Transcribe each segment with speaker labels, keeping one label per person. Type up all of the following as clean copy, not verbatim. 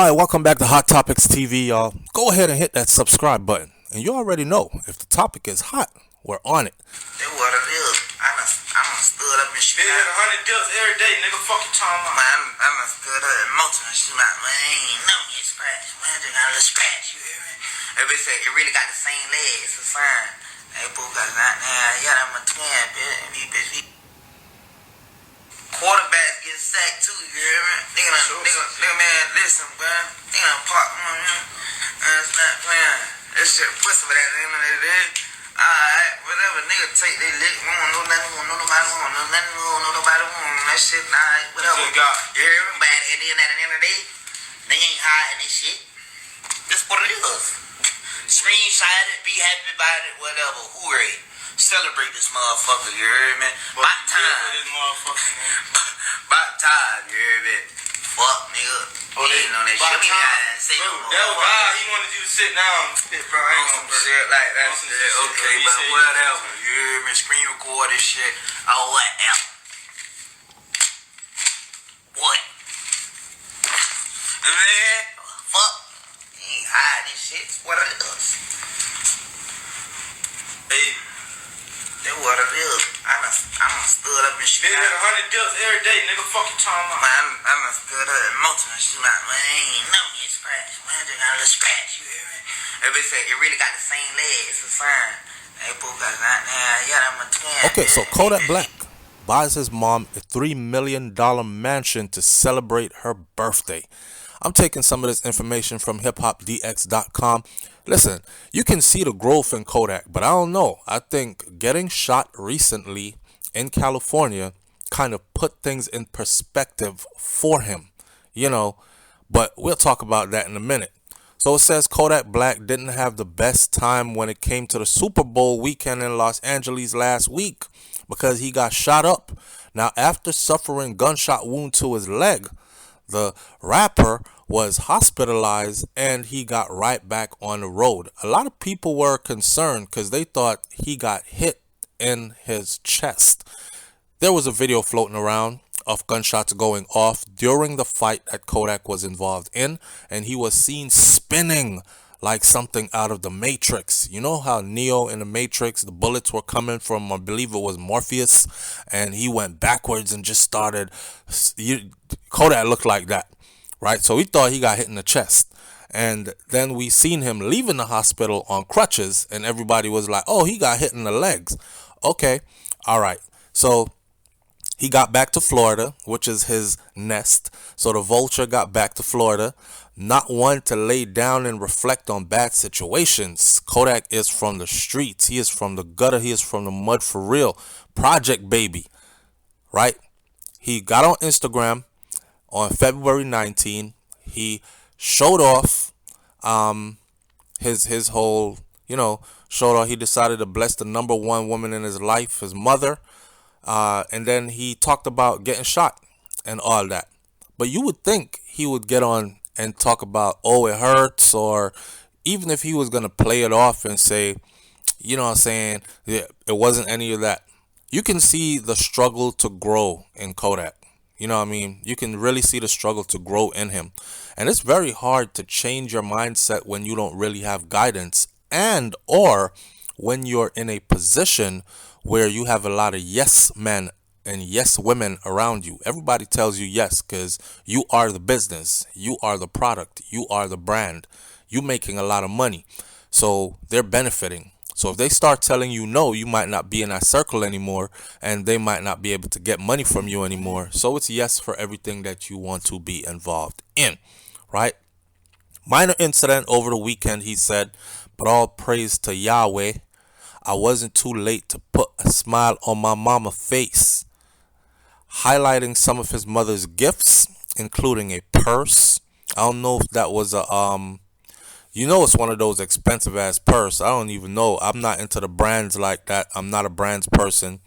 Speaker 1: Alright, welcome back to Hot Topics TV, y'all. Go ahead and hit that subscribe button. And you already know, if the topic is hot, we're on it.
Speaker 2: That what it is. I done stood up and shit. They hit 100 deals every day, nigga. Fuck you talking about. Man, I done stood up and mountain and shit out. Man, ain't never get scratched. Man, I just got a little scratch, you hear me? Everybody say it really got the same leg. It's a sign. Hey, boo, got that now. Yeah, I'm a twin, bitch. Quarterbacks get sacked too, you hear me? Nigga, man, listen, bro. Nigga done pop, it's not playing. That shit pussy for that, you know what it is? Alright, whatever, nigga take they lick, we don't know nothing, we don't know nobody, we don't know nothing, we don't know nobody, we don't know that shit, alright, whatever. You hear me? But at the end of the day, they ain't hiding this shit. That's what it is. Screenshot it, be happy about it, whatever, hooray. Celebrate this motherfucker, you hear me? About time. About time, you hear me? Fuck, nigga. Oh, they ain't on that shit.
Speaker 3: That was God. He wanted you to sit down. Bro, I ain't gonna
Speaker 2: shit like that. Okay, but whatever. You hear me? Screen record this shit. Oh, whatever. What? Man, fuck. You ain't hide this shit. What it is. Hey. That what it is. I done stood up and shit. They hit 100 deals every day, nigga. Fuck you talking about. Man, I done stood up and mountain and shit out. Man, ain't never get scratched. Man, I just got a little scratch, you hear me? Everybody say it really got the same leg. It's a sign. Hey, boo, got that now. Yeah, I'm a twin.
Speaker 1: Okay, so Kodak Black buys his mom a $3 million mansion to celebrate her birthday. I'm taking some of this information from hiphopdx.com. Listen, you can see the growth in Kodak, but I don't know. I think getting shot recently in California kind of put things in perspective for him, but we'll talk about that in a minute. So it says Kodak Black didn't have the best time when it came to the Super Bowl weekend in Los Angeles last week because he got shot up. Now, after suffering gunshot wound to his leg, the rapper was hospitalized and he got right back on the road. A lot of people were concerned because they thought he got hit in his chest. There was a video floating around of gunshots going off during the fight that Kodak was involved in, and he was seen spinning like something out of the Matrix. You know how Neo in the Matrix, the bullets were coming from, I believe it was Morpheus, and he went backwards and just started. Kodak looked like that, right? So we thought he got hit in the chest. And then we seen him leaving the hospital on crutches, and everybody was like, oh, he got hit in the legs. Okay, all right. So he got back to Florida, which is his nest. So the vulture got back to Florida, not one to lay down and reflect on bad situations. Kodak is from the streets. He is from the gutter. He is from the mud for real. Project baby, right? He got on Instagram on February 19. He showed off his whole, showed off. He decided to bless the number one woman in his life, his mother. And then he talked about getting shot and all that. But you would think he would get on and talk about, oh, it hurts, or even if he was going to play it off and say, yeah, it wasn't any of that. You can see the struggle to grow in Kodak. You know what I mean? You can really see the struggle to grow in him. And it's very hard to change your mindset when you don't really have guidance and or when you're in a position where you have a lot of yes men and yes women around you. Everybody tells you yes because you are the business, you are the product, you are the brand, you making a lot of money. So they're benefiting. So if they start telling you no, you might not be in that circle anymore and they might not be able to get money from you anymore. So it's yes for everything that you want to be involved in, right? Minor incident over the weekend, he said, but all praise to Yahweh. I wasn't too late to put a smile on my mama's face. Highlighting some of his mother's gifts, including a purse. I don't know if that was a it's one of those expensive ass purse. I don't even know. I'm not into the brands like that. I'm not a brands person,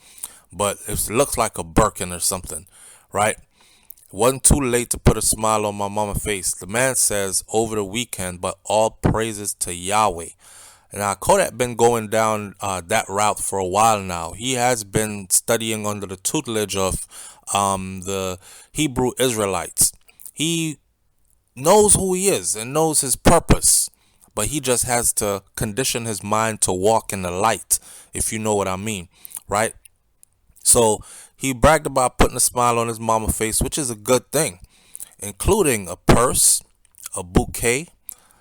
Speaker 1: but it looks like a Birkin or something, right? Wasn't too late to put a smile on my mama's face. The man says over the weekend, but all praises to Yahweh. Now, Kodak been going down that route for a while now. He has been studying under the tutelage of the Hebrew Israelites. He knows who he is and knows his purpose, but he just has to condition his mind to walk in the light, if you know what I mean, right? So he bragged about putting a smile on his mama face, which is a good thing, including a purse, a bouquet,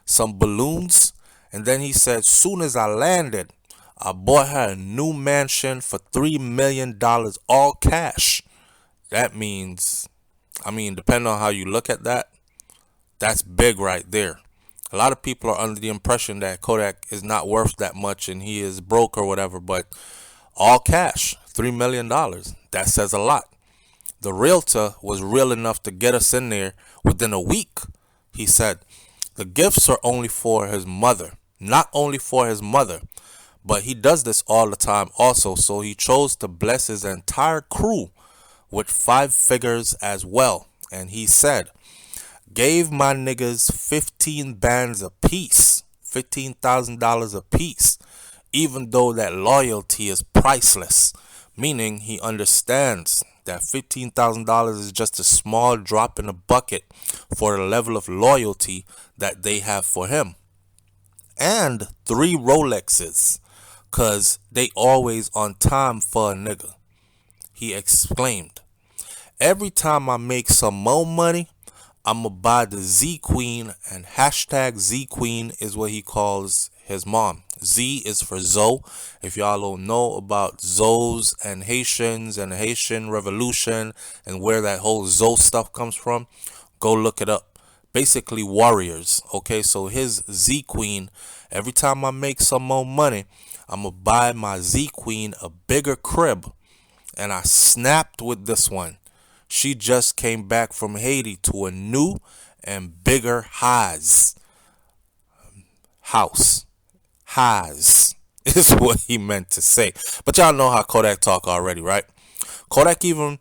Speaker 1: some balloons, and then he said, soon as I landed, I bought her a new mansion for $3 million, all cash. That means, depending on how you look at that, that's big right there. A lot of people are under the impression that Kodak is not worth that much and he is broke or whatever, but all cash, $3 million. That says a lot. The realtor was real enough to get us in there within a week. He said the gifts are only for his mother, not only for his mother, but he does this all the time also. So he chose to bless his entire crew with 5 figures as well. And he said, gave my niggas 15 bands a piece, $15,000 a piece, even though that loyalty is priceless, meaning he understands that $15,000 is just a small drop in the bucket for the level of loyalty that they have for him. And 3 Rolexes, cause they always on time for a nigga. He exclaimed, every time I make some more money, I'ma buy the Z Queen, and hashtag Z Queen is what he calls his mom. Z is for Zoe. If y'all don't know about Zoes and Haitians and the Haitian Revolution and where that whole Zoe stuff comes from, go look it up. Basically warriors. Okay, so his Z Queen, every time I make some more money, I'ma buy my Z Queen a bigger crib. And I snapped with this one. She just came back from Haiti to a new and bigger house. Highs is what he meant to say. But y'all know how Kodak talk already, right? Kodak even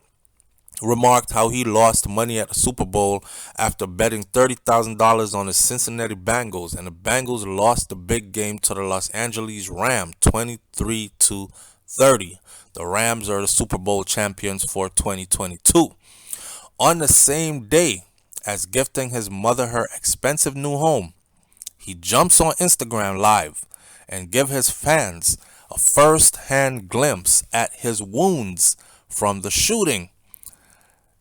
Speaker 1: remarked how he lost money at the Super Bowl after betting $30,000 on the Cincinnati Bengals, and the Bengals lost the big game to the Los Angeles Rams 23-30. The Rams are the Super Bowl champions for 2022. On the same day as gifting his mother her expensive new home, he jumps on Instagram Live and give his fans a first-hand glimpse at his wounds from the shooting.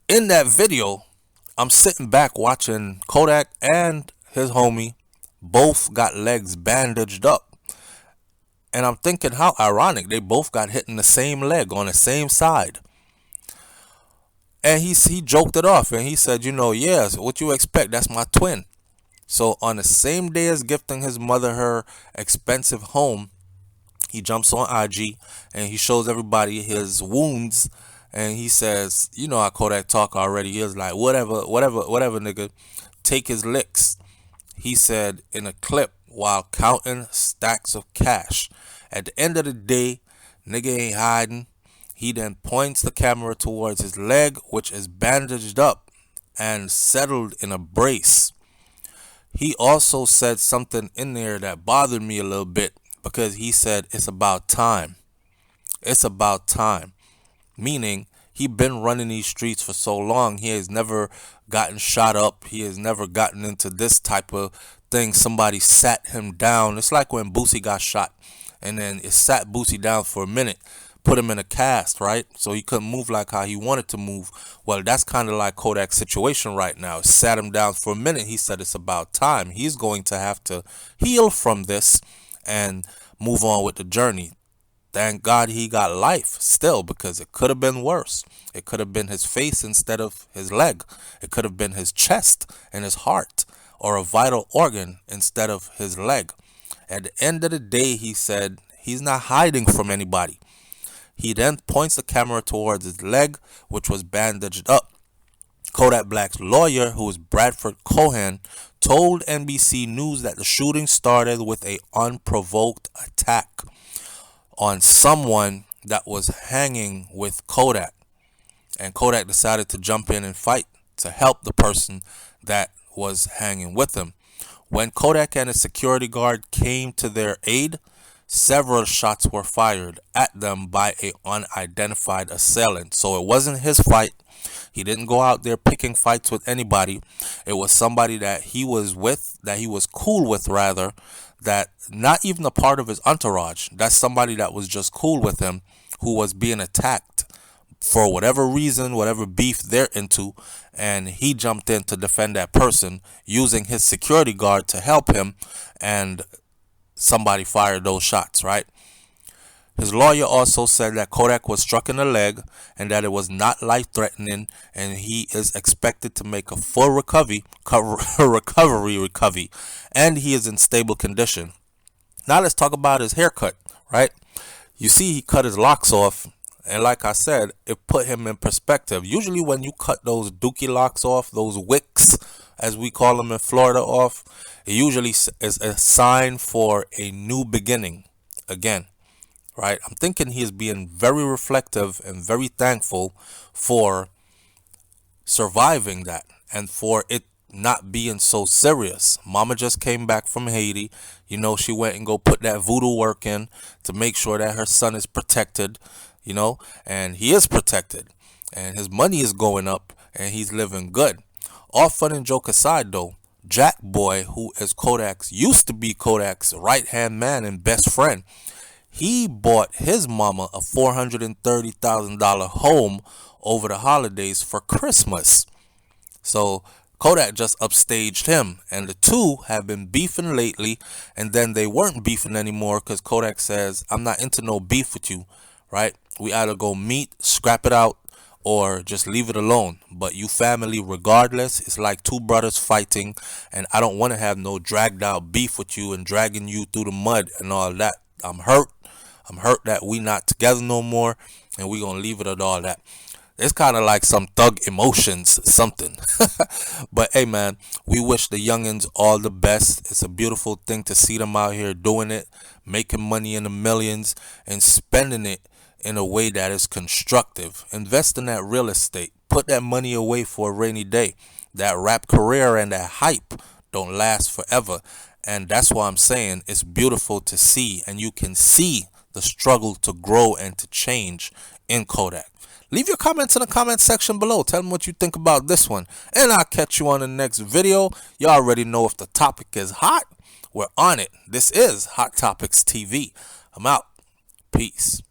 Speaker 1: In that video, I'm sitting back watching Kodak and his homie both got legs bandaged up. And I'm thinking how ironic, they both got hit in the same leg on the same side. And he joked it off and he said, yes, what you expect? That's my twin. So on the same day as gifting his mother her expensive home, he jumps on IG and he shows everybody his wounds. And he says, you know how Kodak talk already. He was like, whatever, nigga, take his licks. He said in a clip while counting stacks of cash. At the end of the day, nigga ain't hiding. He then points the camera towards his leg, which is bandaged up and settled in a brace. He also said something in there that bothered me a little bit because he said it's about time. It's about time. Meaning he been running these streets for so long, he has never gotten shot up. He has never gotten into this type of thing. Somebody sat him down. It's like when Boosie got shot and then it sat Boosie down for a minute, put him in a cast, right? So he couldn't move like how he wanted to move. Well, that's kind of like Kodak's situation right now. It sat him down for a minute. He said it's about time. He's going to have to heal from this and move on with the journey. Thank God he got life still, because it could have been worse. It could have been his face instead of his leg. It could have been his chest and his heart, or a vital organ instead of his leg. At the end of the day, he said he's not hiding from anybody. He then points the camera towards his leg, which was bandaged up. Kodak Black's lawyer, who is Bradford Cohen, told NBC News that the shooting started with an unprovoked attack on someone that was hanging with Kodak. And Kodak decided to jump in and fight to help the person that was hanging with him. When Kodak and a security guard came to their aid, several shots were fired at them by an unidentified assailant. So it wasn't his fight. He didn't go out there picking fights with anybody. It was somebody that he was with, that he was cool with rather, that not even a part of his entourage. That's somebody that was just cool with him who was being attacked for whatever reason, whatever beef they're into, and he jumped in to defend that person using his security guard to help him, and somebody fired those shots, right? His lawyer also said that Kodak was struck in the leg and that it was not life-threatening, and he is expected to make a full recovery, and he is in stable condition. Now let's talk about his haircut, right? You see, he cut his locks off, and like I said, it put him in perspective. Usually when you cut those dookie locks off, those wicks, as we call them in Florida, off, it usually is a sign for a new beginning again, right? I'm thinking he is being very reflective and very thankful for surviving that and for it not being so serious. Mama just came back from Haiti. You know, she went and go put that voodoo work in to make sure that her son is protected, you know, and he is protected and his money is going up and he's living good. All fun and joke aside though, Jack Boy, who is Kodak's, used to be Kodak's right hand man and best friend, he bought his mama a $430,000 home over the holidays for Christmas. So Kodak just upstaged him, and the two have been beefing lately, and then they weren't beefing anymore because Kodak says, I'm not into no beef with you, right? We either go meet, scrap it out, or just leave it alone. But you family regardless. It's like two brothers fighting, and I don't want to have no dragged out beef with you and dragging you through the mud and all that. I'm hurt. I'm hurt that we not together no more, and we gonna leave it at all that. It's kind of like some thug emotions, something. But hey, man, we wish the youngins all the best. It's a beautiful thing to see them out here doing it, making money in the millions, and spending it in a way that is constructive. Invest in that real estate. Put that money away for a rainy day. That rap career and that hype don't last forever. And that's why I'm saying it's beautiful to see, and you can see the struggle to grow and to change in Kodak. Leave your comments in the comment section below. Tell me what you think about this one. And I'll catch you on the next video. You already know if the topic is hot, we're on it. This is Hot Topics TV. I'm out. Peace.